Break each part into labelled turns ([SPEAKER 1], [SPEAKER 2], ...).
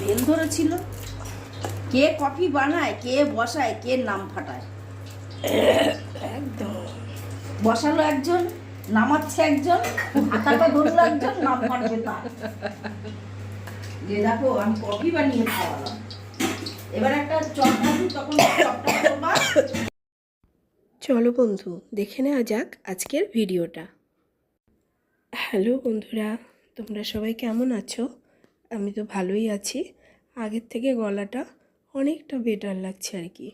[SPEAKER 1] Bell ধরেছিল। কে coffee বানায়, কে বসায়, কে নাম ফাটায়।
[SPEAKER 2] একদম
[SPEAKER 1] বসালো একজন, নামাচ্ছে একজন, হাতাটা ধরলো একজন, নাম ফাটবে তার। যে দেখো আমি কফি বানিয়ে খাওয়ালাম, এবার একটা চপ খাবি, তখন চপটা করবা।
[SPEAKER 2] চলো বন্ধু, দেখে নেওয়া যাক আজকের ভিডিওটা। হ্যালো বন্ধুরা, তোমরা সবাই কেমন আছো? আমি তো ভালোই আছি। আগের থেকে গলাটা অনেকটা বেটার লাগছে আর কি।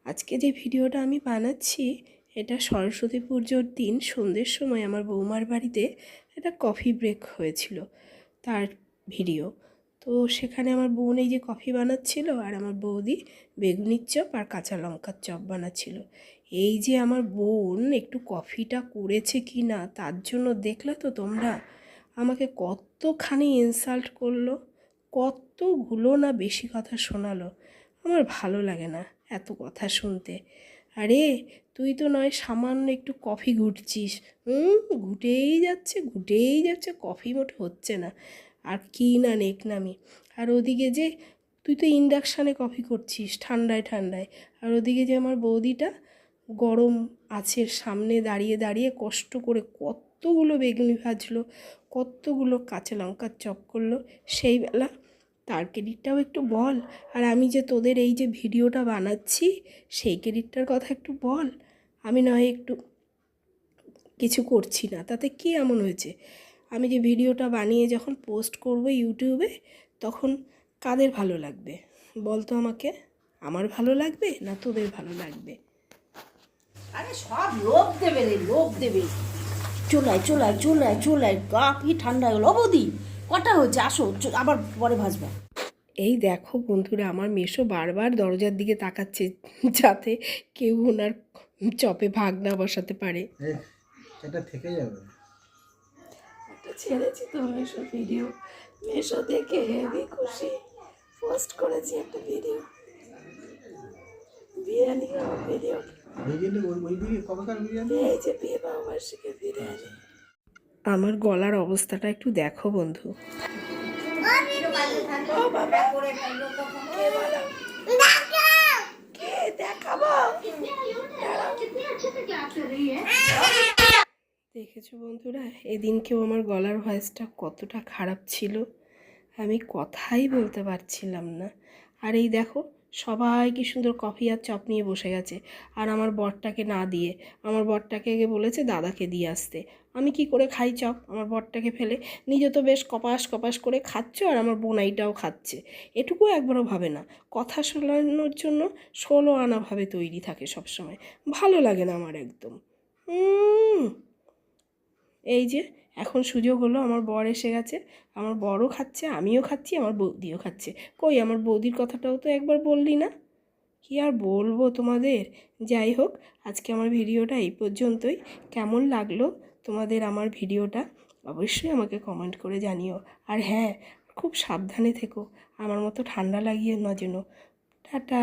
[SPEAKER 2] আজকে যে ভিডিওটা আমি বানাচ্ছি, এটা সরস্বতী পুজোর দিন সন্ধ্যের সময় আমার বৌমার বাড়িতে একটা কফি ব্রেক হয়েছিল, তার ভিডিও। তো সেখানে আমার বোন এই যে কফি বানাচ্ছিল, আর আমার বৌদি বেগুনির চপ আর কাঁচা লঙ্কার চপ বানাচ্ছিল। এই যে আমার বোন একটু কফিটা করেছে কি না, তার জন্য দেখলে তো তোমরা আমাকে কতখানি ইনসাল্ট করলো, কতগুলো না বেশি কথা শোনালো। আমার ভালো লাগে না এত কথা শুনতে। আরে তুই তো নয় সামান্য একটু কফি ঘুটছিস, ঘুটেই যাচ্ছে, কফি মোটে হচ্ছে না। আর কি না নেকনামি। আর ওদিকে যে তুই তো ইন্ডাকশানে কফি করছিস ঠান্ডায় ঠান্ডায়, আর ওদিকে যে আমার বৌদিটা গরম আছের সামনে দাঁড়িয়ে দাঁড়িয়ে কষ্ট করে কতগুলো বেগুনি ভাজলো, কতগুলো কাঁচা লঙ্কার চপ করলো সেই বেলা। তার ক্রেডিটটাও একটু বল। আর আমি যে তোদের এই যে ভিডিওটা বানাচ্ছি, সেই ক্রেডিটটার কথা একটু বল। আমি নয় একটু কিছু করছি না, তাতে কি এমন হয়েছে? আমি যে ভিডিওটা বানিয়ে যখন পোস্ট করব ইউটিউবে, তখন কাদের ভালো লাগবে বল তো আমাকে? আমার ভালো লাগবে না তোদের ভালো লাগবে?
[SPEAKER 1] আরে সব লোভ দেবে রে, লোভ দেবে। চুলায় গা কি ঠান্ডা হয়ে গেল। বৌদি কটা হয়েছে, আসো আবার পরে ভাজবা।
[SPEAKER 2] এই দেখো বন্ধুরা, আমার মেসো বারবার দরজার দিকে তাকাচ্ছে যাতে কেউ ওনার চপে ভাগ না বসাতে পারে।
[SPEAKER 3] এটা থেকে যাবে।
[SPEAKER 2] একটা ছেড়েছি তো মেসো ভিডিও, মেসো দেখে হেভি খুশি, পোস্ট করেছি একটা ভিডিও, বিরিয়ানি খাওয়ার ভিডিও। এই যে বিয়ে বার্ষিকের বিরিয়ানি। আমার গলার অবস্থাটা একটু দেখো বন্ধু। দেখেছো বন্ধুরা, এদিনকেও আমার গলার ভয়েসটা কতটা খারাপ ছিল, আমি কথাই বলতে পারছিলাম না। আর এই দেখো সবাই কি সুন্দর কফি আর চপ নিয়ে বসে গেছে, আর আমার বরটাকে না দিয়ে, আমার বরটাকে বলেছে দাদাকে দিয়ে আসতে। আমি কি করে খাই চপ আমার বরটাকে ফেলে? নিজে তো বেশ কপাস কপাস করে খাচ্ছ, আর আমার বোনাইটাও খাচ্ছে, এটুকু একবারও ভাবে না। কথা শোনানোর জন্য 16 আনাভাবে তৈরি থাকে সবসময়। ভালো লাগে না আমার একদম। এই যে এখন সুযোগ হলো, আমার বর এসে গেছে, আমার বরও খাচ্ছে, আমিও খাচ্ছি, আমার বৌদিও খাচ্ছে। কই আমার বৌদির কথাটাও তো একবার বললি না। কি আর বলবো তোমাদের। যাই হোক, আজকে আমার ভিডিওটা এই পর্যন্তই। কেমন লাগলো তোমাদের আমার ভিডিওটা অবশ্যই আমাকে কমেন্ট করে জানিও। আর হ্যাঁ, খুব সাবধানে থেকো, আমার মতো ঠান্ডা লাগিয়ে না যেন। টাটা।